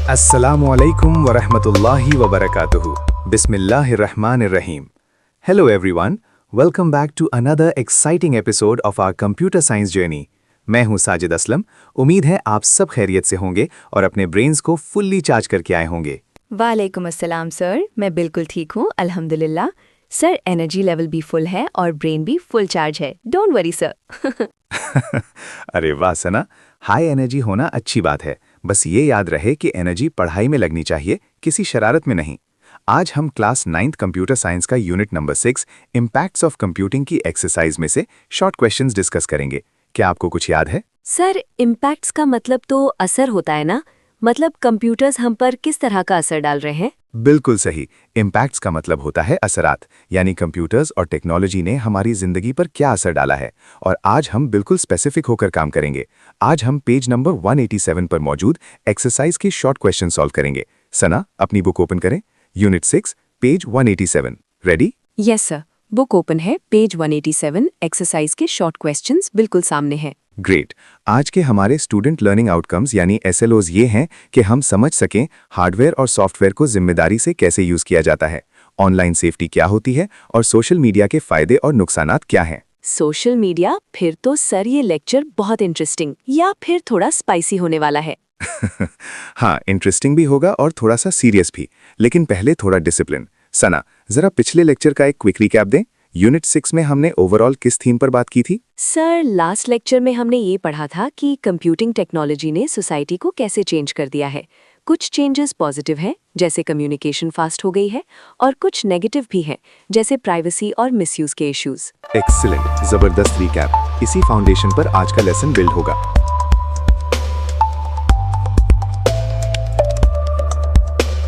Assalamualaikum warahmatullahi wabarakatuh. Bismillahirrahmanirrahim. Hello everyone. Welcome back to another exciting episode of our computer science journey. मैं हूं साजिद असलम। उम्मीद है आप सब खैरियत से होंगे और अपने ब्रेन्स को फुल्ली चार्ज करके आए होंगे। वालेकुम अस्सलाम सर, मैं बिल्कुल ठीक हूँ अल्हम्दुलिल्लाह। सर एनर्जी लेवल भी फुल है और ब्रेन भी फुल चार्ज है, डोंट वरी सर। अरे वाह सना, हाई एनर्जी होना अच्छी बात है, बस ये याद रहे कि एनर्जी पढ़ाई में लगनी चाहिए, किसी शरारत में नहीं। आज हम क्लास 9th कंप्यूटर साइंस का unit number 6 impacts of computing की एक्सरसाइज में से शॉर्ट क्वेश्चंस डिस्कस करेंगे। क्या आपको कुछ याद है? सर इम्पैक्ट्स का मतलब तो असर होता है ना, मतलब कंप्यूटर्स हम पर किस तरह का असर डाल रहे हैं? बिल्कुल सही। इम्पैक्ट्स का मतलब होता है असरात, यानी कंप्यूटर्स और टेक्नोलॉजी ने हमारी जिंदगी पर क्या असर डाला है। और आज हम बिल्कुल स्पेसिफिक होकर काम करेंगे। आज हम पेज नंबर 187 पर मौजूद एक्सरसाइज के शॉर्ट क्वेश्चन सॉल्व करेंगे। सना, अपनी बुक ओपन करें। Unit 6 page 187। Ready? Yes sir, book open है, पेज 187, एक्सरसाइज के शॉर्ट क्वेश्चंस बिल्कुल सामने हैं। ग्रेट। आज के हमारे स्टूडेंट लर्निंग आउटकम्स यानी SLOs ये हैं कि हम समझ सकें हार्डवेयर और सॉफ्टवेयर को जिम्मेदारी से कैसे यूज किया जाता है, ऑनलाइन सेफ्टी क्या होती है और सोशल मीडिया के फायदे और नुकसानात क्या हैं। सोशल मीडिया, फिर तो सर ये लेक्चर बहुत इंटरेस्टिंग या फिर थोड़ा स्पाइसी होने वाला है। हाँ, इंटरेस्टिंग भी होगा और थोड़ा सा सीरियस भी, लेकिन पहले थोड़ा डिसिप्लिन। सना, जरा पिछले लेक्चर का एक क्विक रिकैप दें। यूनिट 6 में हमने ओवरऑल किस थीम पर बात की थी? सर लास्ट लेक्चर में हमने ये पढ़ा था कि कंप्यूटिंग टेक्नोलॉजी ने सोसाइटी को कैसे चेंज कर दिया है। कुछ चेंजेस पॉजिटिव हैं, जैसे कम्युनिकेशन फास्ट हो गई है, और कुछ नेगेटिव भी हैं, जैसे प्राइवेसी और मिसयूज के इश्यूज। एक्सीलेंट, जबरदस्त रिकैप। इसी फाउंडेशन पर आज का लेसन बिल्ड होगा।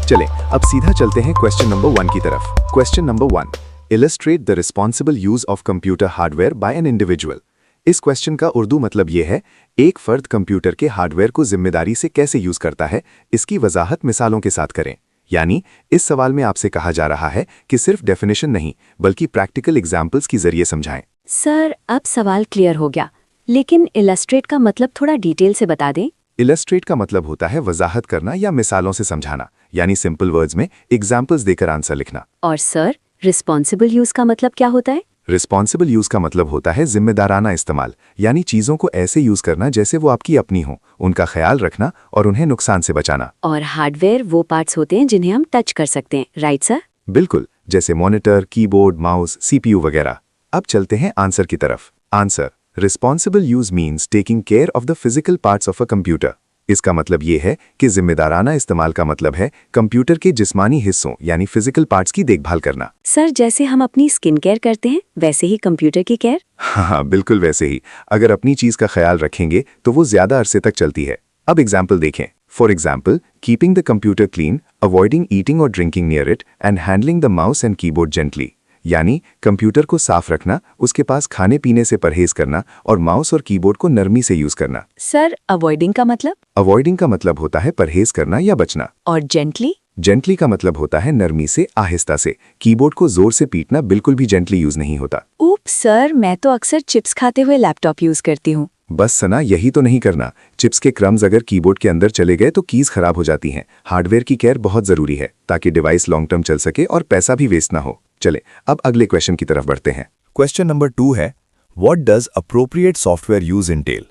चलें, अब सीधा चलते हैं क्वेश्चन नंबर 1 की तरफ। Question number 1, illustrate the responsible use of computer hardware by an individual. इस क्वेश्चन का उर्दू मतलब ये है, एक फर्द कंप्यूटर के हार्डवेयर को जिम्मेदारी से कैसे यूज करता है, इसकी वजाहत मिसालों के साथ करें। यानी इस सवाल में आपसे कहा जा रहा है कि सिर्फ डेफिनेशन नहीं, बल्कि प्रैक्टिकल एग्जाम्पल्स के जरिए समझाएं। सर अब सवाल क्लियर हो गया, लेकिन इलस्ट्रेट का मतलब थोड़ा डिटेल से बता दें। इलस्ट्रेट का मतलब होता है वजाहत करना या मिसालों से समझाना, यानी सिंपल वर्ड्स में एग्जाम्पल्स देकर आंसर लिखना। और सर रिस्पॉन्सिबल यूज का मतलब क्या होता है? रिस्पॉन्सिबल यूज का मतलब होता है जिम्मेदाराना इस्तेमाल, यानी चीजों को ऐसे यूज करना जैसे वो आपकी अपनी हो, उनका ख्याल रखना और उन्हें नुकसान से बचाना। और हार्डवेयर वो पार्ट्स होते हैं जिन्हें हम टच कर सकते हैं, राइट सर? बिल्कुल, जैसे मॉनिटर, कीबोर्ड, माउस, CPU वगैरह। अब चलते हैं आंसर की तरफ। Answer, responsible use means taking care of the physical parts of a computer. इसका मतलब ये है कि जिम्मेदाराना इस्तेमाल का मतलब है कंप्यूटर के जिस्मानी हिस्सों यानी फिजिकल पार्ट्स की देखभाल करना। सर जैसे हम अपनी स्किन केयर करते हैं, वैसे ही कंप्यूटर की केयर? हाँ, बिल्कुल वैसे ही। अगर अपनी चीज का ख्याल रखेंगे तो वो ज्यादा अरसे तक चलती है। अब एग्जाम्पल देखें। For example, keeping the computer clean, avoiding eating और drinking near it and handling the mouse and keyboard gently. यानी कंप्यूटर को साफ रखना, उसके पास खाने पीने से परहेज करना और माउस और कीबोर्ड को नरमी से यूज करना। सर अवॉइडिंग का मतलब? अवॉइडिंग का मतलब होता है परहेज करना या बचना। और जेंटली? जेंटली का मतलब होता है नरमी से, आहिस्ता से। कीबोर्ड को जोर से पीटना बिल्कुल भी जेंटली यूज नहीं होता। उप सर, मैं तो अक्सर चिप्स खाते हुए लैपटॉप यूज करती हूँ। बस सना, यही तो नहीं करना। चिप्स के क्रम्स अगर कीबोर्ड के अंदर चले गए तो कीज खराब हो जाती हैं। हार्डवेयर की केयर बहुत जरूरी है ताकि डिवाइस लॉन्ग टर्म चल सके और पैसा भी वेस्ट ना हो। चले अब अगले क्वेश्चन की तरफ बढ़ते हैं। क्वेश्चन नंबर 2 है, what does appropriate software use Intel.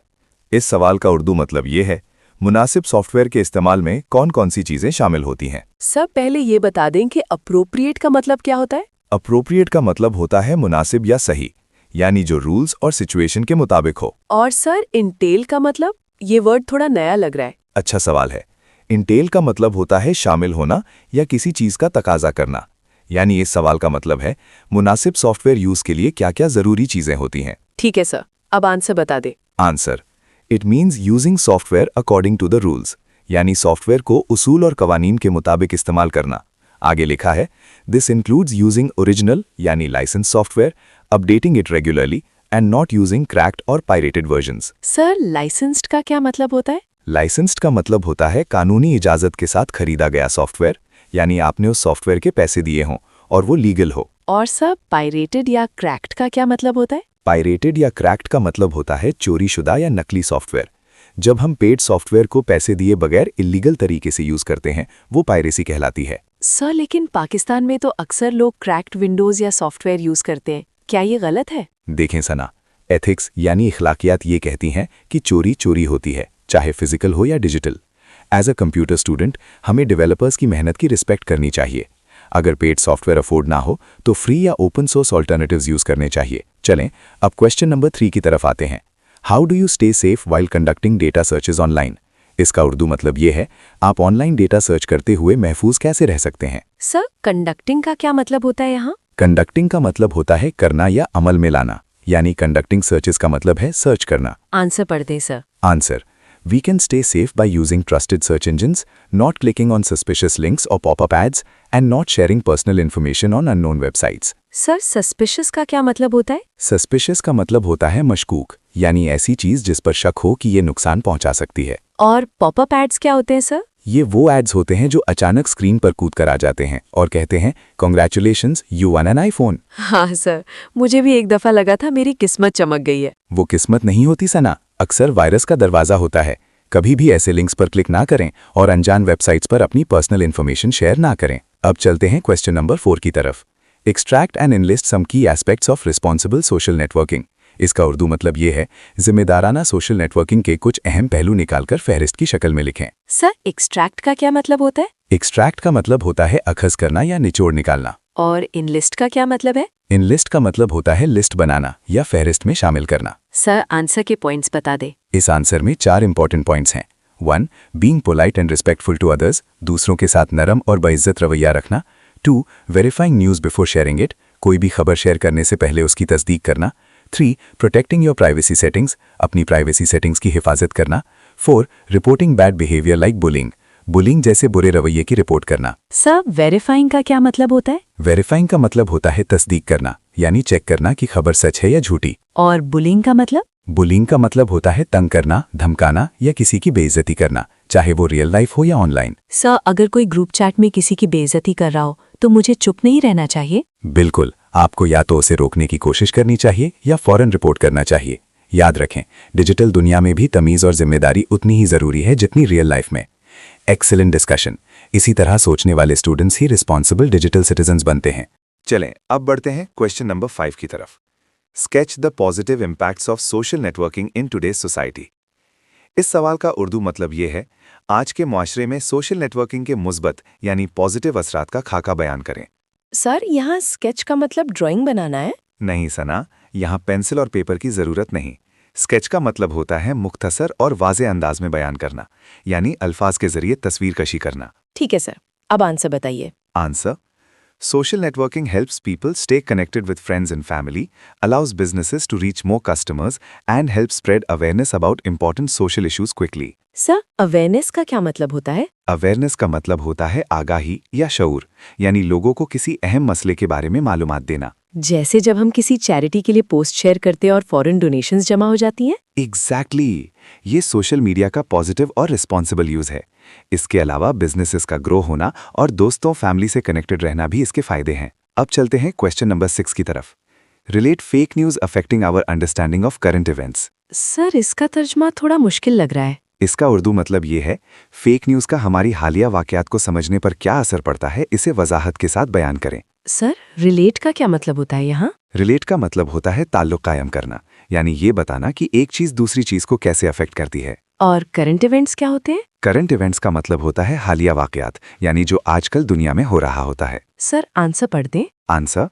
इस सवाल का उर्दू मतलब ये है, मुनासिब सॉफ्टवेयर के इस्तेमाल में कौन कौन सी चीजें शामिल होती हैं। सब पहले ये बता दें कि अप्रोप्रिएट का मतलब क्या होता है? अप्रोप्रिएट का मतलब होता है मुनासिब या सही, यानी जो रूल्स और सिचुएशन के मुताबिक हो। और सर इंटेल का मतलब? ये वर्ड थोड़ा नया लग रहा है। अच्छा सवाल है। इंटेल का मतलब होता है शामिल होना या किसी चीज का तकाजा करना, यानी इस सवाल का मतलब है मुनासिब सॉफ्टवेयर यूज के लिए क्या क्या जरूरी चीजें होती हैं। ठीक है सर, अब आंसर बता दे। Answer, it means using software according to the rules, यानी सॉफ्टवेयर को उसूल और कवानीन के मुताबिक इस्तेमाल करना। आगे लिखा है, दिस इंक्लूड्स यूजिंग ओरिजिनल यानी licence software, updating it regularly and not using cracked और पायरेटेड वर्जन्स। सर लाइसेंस्ड का क्या मतलब होता है? लाइसेंस्ड का मतलब होता है कानूनी इजाजत के साथ खरीदा गया सॉफ्टवेयर, यानी आपने उस सॉफ्टवेयर के पैसे दिए हों और वो लीगल हो। और सर पायरेटेड या क्रैक्ड का क्या मतलब होता है? पायरेटेड या क्रैक्ड का मतलब होता है चोरीशुदा या नकली सॉफ्टवेयर। जब हम पेड सॉफ्टवेयर को पैसे दिए बगैर इलीगल तरीके से यूज करते हैं वो पायरेसी कहलाती है। सर लेकिन पाकिस्तान में तो अक्सर लोग क्रैक्ड विंडोज या सॉफ्टवेयर यूज करते हैं, क्या ये गलत है? देखें सना, एथिक्स यानी इखलाकियात ये कहती हैं कि चोरी चोरी होती है, चाहे फिजिकल हो या digital. As a computer student हमें डेवलपर्स की मेहनत की रिस्पेक्ट करनी चाहिए। अगर पेड सॉफ्टवेयर अफोर्ड ना हो तो फ्री या ओपन सोर्स ऑल्टरनेटिव्स यूज करने चाहिए। चलें अब क्वेश्चन नंबर 3 की तरफ आते हैं। How do you stay safe while conducting data searches online? इसका उर्दू मतलब ये है, आप ऑनलाइन डेटा सर्च करते हुए महफूज कैसे रह सकते हैं। सर कंडक्टिंग का क्या मतलब होता है यहाँ? कंडक्टिंग का मतलब होता है करना या अमल में लाना, यानी कंडक्टिंग सर्चेस का मतलब है सर्च करना। आंसर पढ़ दें sir. Answer: We can stay safe by using trusted search engines, not clicking on suspicious links or pop-up ads, and not sharing personal information on unknown websites. Sir suspicious का क्या मतलब होता है? Suspicious का मतलब होता है मशकूक, यानी ऐसी चीज जिस पर शक हो कि ये नुकसान पहुंचा सकती है। और पॉपअप एड्स क्या होते हैं सर? ये वो एड्स होते हैं जो अचानक स्क्रीन पर कूद कर आ जाते हैं और कहते हैं congratulations you one an iPhone. हाँ सर, मुझे भी एक दफा लगा था मेरी किस्मत चमक गई है। वो किस्मत नहीं होती सना, अक्सर वायरस का दरवाजा होता है। कभी भी ऐसे लिंक्स पर क्लिक ना करें और अनजान वेबसाइट्स पर अपनी पर्सनल इन्फॉर्मेशन शेयर ना करें। अब चलते हैं क्वेश्चन नंबर 4 की तरफ। एक्सट्रैक्ट एंड एनलिस्ट सम की aspects of responsible social networking. इसका उर्दू मतलब ये है, जिम्मेदाराना सोशल नेटवर्किंग के कुछ अहम पहलू निकालकर फहरिस्त की शक्ल में लिखें। सर एक्सट्रैक्ट का क्या मतलब होता है? एक्सट्रैक्ट का मतलब होता है अखज़ करना या निचोड़ निकालना। और इनलिस्ट का क्या मतलब है? इनलिस्ट का मतलब होता है लिस्ट बनाना या फहरिस्त में शामिल करना। सर आंसर के पॉइंट्स बता दे। इस आंसर में 4 इंपॉर्टेंट पॉइंट्स हैं। 1. Being polite and respectful to others, दूसरों के साथ नरम और बाइज्जत रवैया रखना। 2. Verifying news before sharing it, कोई भी खबर शेयर करने से पहले उसकी तस्दीक करना। 3. प्रोटेक्टिंग योर प्राइवेसी सेटिंग्स, अपनी प्राइवेसी सेटिंग्स की हिफाजत करना। 4. Reporting bad behaviour like bullying, bullying जैसे बुरे रवैये की रिपोर्ट करना। सर वेरीफाइंग का क्या मतलब होता है? वेरीफाइंग का मतलब होता है तस्दीक करना, यानी चेक करना कि खबर सच है या झूठी। और बुलिंग का मतलब? बुलिंग का मतलब होता है तंग करना, धमकाना या किसी की बेइज्जती करना, चाहे वो रियल लाइफ हो या ऑनलाइन। सर अगर कोई ग्रुप चैट में किसी की बेइज्जती कर रहा हो तो मुझे चुप नहीं रहना चाहिए? बिल्कुल, आपको या तो उसे रोकने की कोशिश करनी चाहिए या फौरन रिपोर्ट करना चाहिए। याद रखें, डिजिटल दुनिया में भी तमीज़ और जिम्मेदारी उतनी ही ज़रूरी है जितनी रियल लाइफ में। Excellent discussion. इसी तरह सोचने वाले स्टूडेंट्स ही रिस्पॉन्सिबल डिजिटल सिटीजन्स बनते हैं। चलें अब बढ़ते हैं क्वेश्चन नंबर 5 की तरफ। Sketch the positive impacts of social networking in today's society. इस सवाल का उर्दू मतलब ये है, आज के मुआशरे में सोशल नेटवर्किंग के मुस्बत यानी पॉजिटिव असरात का खाका बयान करें। सर यहाँ स्केच का मतलब ड्राइंग बनाना है? नहीं सना, यहाँ पेंसिल और पेपर की ज़रूरत नहीं। स्केच का मतलब होता है मुख्तसर और वाज़े अंदाज में बयान करना, यानी अल्फाज के जरिए तस्वीर कशी करना। ठीक है सर, अब आंसर बताइए। Answer: Social networking helps people stay connected with friends and family, allows businesses to reach more customers, and helps spread awareness about important social issues quickly. Sir awareness का क्या मतलब होता है? अवेयरनेस का मतलब होता है आगाही या शऊर, यानी लोगों को किसी अहम मसले के बारे में मालूमात देना। जैसे जब हम किसी चैरिटी के लिए पोस्ट शेयर करते हैं और फॉरेन डोनेशंस जमा हो जाती हैं? एग्जैक्टली, ये सोशल मीडिया का पॉजिटिव और रिस्पॉन्सिबल यूज है। इसके अलावा बिजनेसेस का ग्रो होना और दोस्तों फैमिली से कनेक्टेड रहना भी इसके फायदे हैं। अब चलते हैं क्वेश्चन नंबर 6 की तरफ। Relate fake news affecting our understanding of current events. Sir इसका तर्जमा थोड़ा मुश्किल लग रहा है। इसका उर्दू मतलब ये है, फेक न्यूज का हमारी हालिया वाकयात को समझने पर क्या असर पड़ता है, इसे वजाहत के साथ बयान करें। सर रिलेट का क्या मतलब होता है यहाँ? रिलेट का मतलब होता है ताल्लुक कायम करना, यानी ये बताना कि एक चीज दूसरी चीज को कैसे अफेक्ट करती है। और करंट इवेंट्स क्या होते हैं? करंट इवेंट्स का मतलब होता है हालिया वाकयात, यानी जो आजकल दुनिया में हो रहा होता है। सर आंसर पढ़ दें। Answer: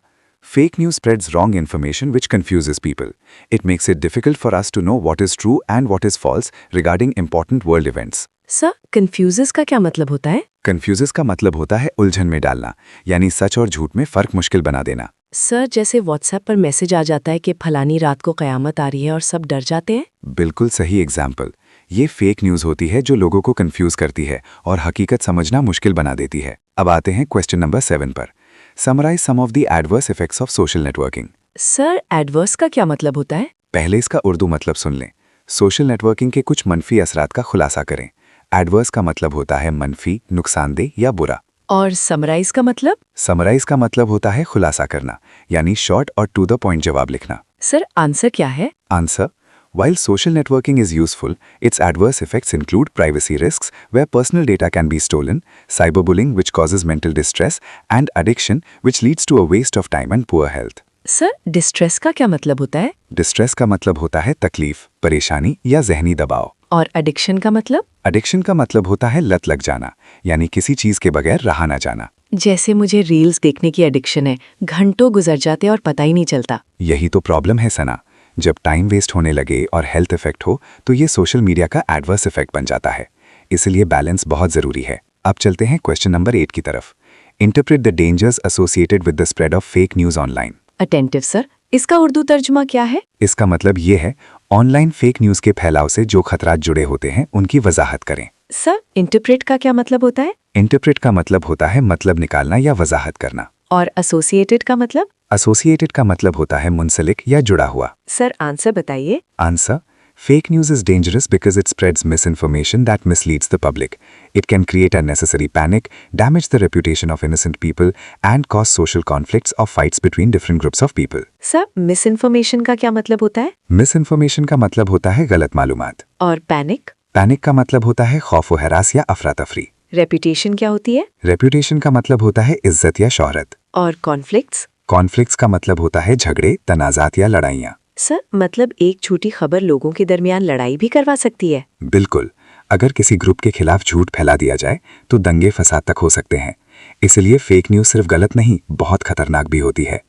Fake news spreads wrong information which confuses people. It makes it difficult for us to know what is true and what is false regarding important world events. Sir confuses का क्या मतलब होता है? Confuses का मतलब होता है उलझन में डालना, यानी सच और झूठ में फर्क मुश्किल बना देना। सर जैसे व्हाट्सएप पर मैसेज आ जाता है कि फलानी रात को कयामत आ रही है और सब डर जाते हैं। बिल्कुल सही एग्जाम्पल। ये फेक न्यूज होती है जो लोगों को कंफ्यूज करती है और हकीकत समझना मुश्किल बना देती है। अब आते हैं क्वेश्चन नंबर 7 पर। Summarise some of the adverse effects of social networking. Sir adverse का क्या मतलब होता है? पहले इसका उर्दू मतलब सुन लें। सोशल नेटवर्किंग के कुछ मनफी असरात का खुलासा करें। एडवर्स का मतलब होता है मनफी, नुकसानदेह या बुरा। और समराइज का मतलब? समराइज का मतलब होता है खुलासा करना, यानी शॉर्ट और टू द पॉइंट जवाब लिखना। सर आंसर क्या है? Answer: While social networking is useful, its adverse effects include privacy risks, where personal data can be stolen, cyberbullying, which causes mental distress, and addiction, which leads to a waste of time and poor health. Sir distress का क्या मतलब होता है? Distress का मतलब होता है तकलीफ, परेशानी या जहनी दबाव। और एडिक्शन का मतलब? एडिक्शन का मतलब होता है लत लग जाना, यानी किसी चीज के बगैर रहा ना जाना। जैसे मुझे रील्स देखने की एडिक्शन है, घंटों गुजर जाते और पता ही नहीं चलता। यही तो प्रॉब्लम है सना। जब टाइम वेस्ट होने लगे और हेल्थ इफेक्ट हो तो ये सोशल मीडिया का एडवर्स इफेक्ट बन जाता है। इसलिए बैलेंस बहुत जरूरी है। अब चलते हैं क्वेश्चन नंबर 8 की तरफ। Interpret the dangers associated with the spread of fake news online. Attentive sir, इसका उर्दू तर्जुमा क्या है? इसका मतलब ये है, ऑनलाइन फेक न्यूज के फैलाव से जो खतरात जुड़े होते हैं उनकी वजाहत करें। सर इंटरप्रेट का क्या मतलब होता है? इंटरप्रेट का मतलब होता है मतलब निकालना या वजाहत करना। और एसोसिएटेड का मतलब? एसोसिएटेड का मतलब होता है मुंसलिक या जुड़ा हुआ। सर आंसर बताइए। Answer: Fake news is dangerous because it spreads misinformation that misleads the public. It can create unnecessary panic, damage the reputation of innocent people, and cause social conflicts or fights between different groups of people. Sir misinformation का क्या मतलब होता है? Misinformation का मतलब होता है गलत मालूमात। और पैनिक? पैनिक का मतलब होता है खौफ व हरास या अफरा तफरी। रेपुटेशन क्या होती है? रेप्यूटेशन का मतलब होता है इज्जत या शोहरत। और कॉन्फ्लिक्ट्स? कॉन्फ्लिक्ट्स का मतलब होता है झगड़े, तनाजात या लड़ाइयाँ। सर मतलब एक छोटी खबर लोगों के दरमियान लड़ाई भी करवा सकती है। बिल्कुल, अगर किसी ग्रुप के खिलाफ झूठ फैला दिया जाए तो दंगे फसाद तक हो सकते हैं। इसलिए फेक न्यूज़ सिर्फ गलत नहीं, बहुत खतरनाक भी होती है।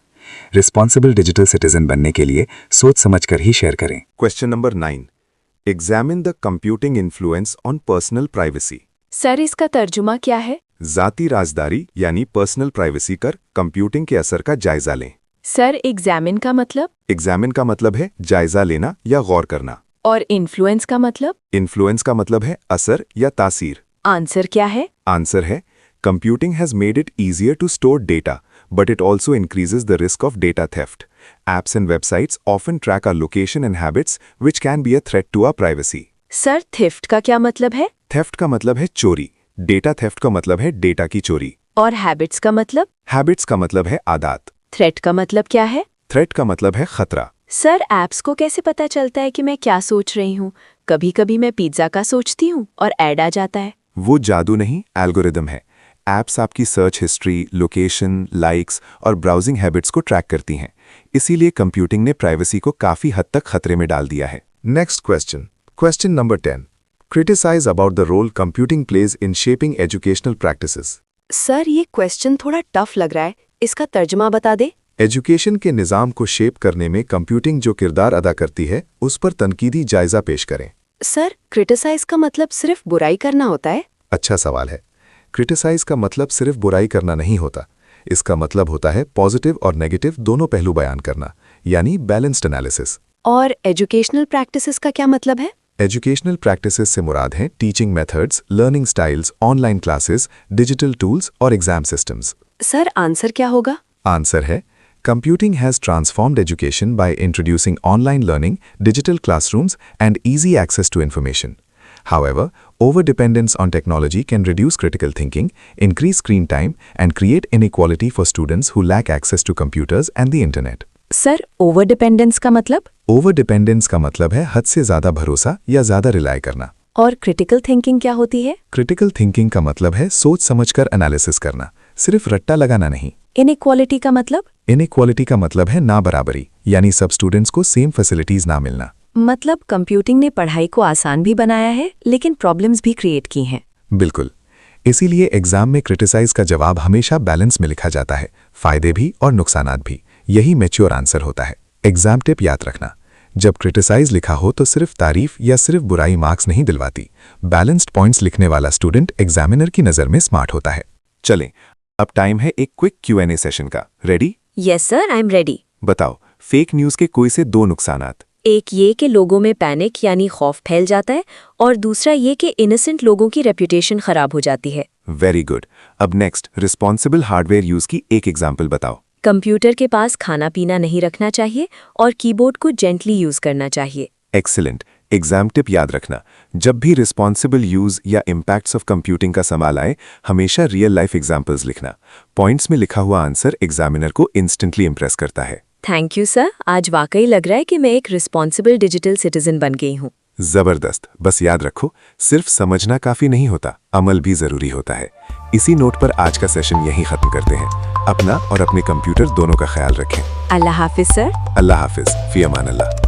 रिस्पॉन्सिबल डिजिटल सिटीजन बनने के लिए सोच समझकर ही शेयर करें। Question number 9. Examine the computing influence on personal privacy. Sir इसका तर्जुमा क्या है? जाती राजदारी यानी पर्सनल प्राइवेसी कर कंप्यूटिंग के असर का जायजा लें। सर एग्जामिन का मतलब? एग्जामिन का मतलब है जायजा लेना या गौर करना। और इन्फ्लुएंस का मतलब? इन्फ्लुएंस का मतलब है असर या तासीर। आंसर क्या है? आंसर है computing has made it easier to store data, but it also increases the risk of data theft. Apps and websites often track our location and habits, which can be a threat to our privacy. Sir theft का क्या मतलब है? Theft का मतलब है चोरी, data theft का मतलब है डेटा की चोरी। और हैबिट्स का मतलब? हैबिट्स का मतलब है आदत। थ्रेट का मतलब क्या है? थ्रेट का मतलब है खतरा। सर ऐप्स को कैसे पता चलता है कि मैं क्या सोच रही हूँ? कभी कभी मैं पिज्ज़ा का सोचती हूँ और ऐड आ जाता है। वो जादू नहीं, एल्गोरिदम है। ऐप्स आपकी सर्च हिस्ट्री, लोकेशन, लाइक्स और ब्राउजिंग हैबिट्स को ट्रैक करती हैं। इसीलिए कंप्यूटिंग ने प्राइवेसी को काफी हद तक खतरे में डाल दिया है। Next question, question number 10. Criticise about the role computing plays in shaping educational practices. Sir ये क्वेश्चन थोड़ा टफ लग रहा है, इसका तर्जुमा बता दे। एजुकेशन के निज़ाम को शेप करने में कंप्यूटिंग जो किरदार अदा करती है, उस पर तनकीदी जायजा पेश करें। सर क्रिटिसाइज का मतलब सिर्फ बुराई करना होता है? अच्छा सवाल है। क्रिटिसाइज का मतलब सिर्फ बुराई करना नहीं होता। इसका मतलब होता है पॉजिटिव और नेगेटिव दोनों पहलू बयान करना, यानी बैलेंस्ड एनालिसिस। और एजुकेशनल प्रैक्टिसेस का क्या मतलब है? एजुकेशनल प्रैक्टिसेस से मुराद हैं teaching methods, learning styles, online classes, digital tools और एग्जाम सिस्टम्स। सर आंसर क्या होगा? आंसर है Computing has transformed education by introducing online learning, digital classrooms, and easy access to information. However, overdependence on technology can reduce critical thinking, increase screen time, and create inequality for students who lack access to computers and the internet. Sir over dependence का मतलब? Overdependence का मतलब है हद से ज़्यादा भरोसा या ज़्यादा रिलाय करना। और क्रिटिकल थिंकिंग क्या होती है? क्रिटिकल थिंकिंग का मतलब है सोच समझकर एनालिसिस करना, सिर्फ रट्टा लगाना नहीं। इनइक्वालिटी का मतलब? इनइक्वालिटी का मतलब है ना बराबरी, यानी सब स्टूडेंट्स को सेम फैसिलिटीज ना मिलना। मतलब कंप्यूटिंग ने पढ़ाई को आसान भी बनाया है, लेकिन प्रॉब्लम्स भी क्रिएट की हैं। बिल्कुल, इसीलिए एग्जाम में क्रिटिसाइज का जवाब हमेशा बैलेंस में लिखा जाता है, फायदे भी और नुकसानात भी। यही मैच्योर आंसर होता है। एग्जाम टिप याद रखना, जब क्रिटिसाइज लिखा हो तो सिर्फ तारीफ या सिर्फ बुराई मार्क्स नहीं दिलवाती। बैलेंस्ड पॉइंट्स लिखने वाला स्टूडेंट एग्जामिनर की नज़र में स्मार्ट होता है। चलें, अब टाइम है एक क्विक Q&A सेशन का। Ready? Yes sir, I am ready. बताओ, फेक न्यूज़ के कोई से दो नुकसानात। एक ये कि लोगों में पैनिक यानी खौफ फैल जाता है, और दूसरा ये कि इनोसेंट लोगों की रेप्यूटेशन खराब हो जाती है। Very good. अब नेक्स्ट, रिस्पॉन्सिबल हार्डवेयर यूज़ की एक एग्जाम्पल बताओ। कंप्यूटर के पास खाना पीना नहीं रखना चाहिए और कीबोर्ड को जेंटली यूज करना चाहिए। एक्सीलेंट। एग्जाम टिप याद रखना, जब भी रिस्पॉन्सिबल यूज या इम्पैक्ट्स ऑफ कंप्यूटिंग का सवाल आए, हमेशा रियल लाइफ एग्जाम्पल्स लिखना। पॉइंट्स में लिखा हुआ आंसर एग्जामिनर को इंस्टेंटली इंप्रेस करता है। थैंक यू सर, आज वाकई लग रहा है कि मैं एक रिस्पॉन्सिबल डिजिटल सिटीजन बन गई हूँ। जबरदस्त। बस याद रखो, सिर्फ समझना काफी नहीं होता, अमल भी जरूरी होता है। इसी नोट पर आज का सेशन यहीं खत्म करते हैं। अपना और अपने कंप्यूटर दोनों का ख्याल रखें। अल्लाह हाफिज सर। अल्लाह हाफिज, फी अमान अल्लाह।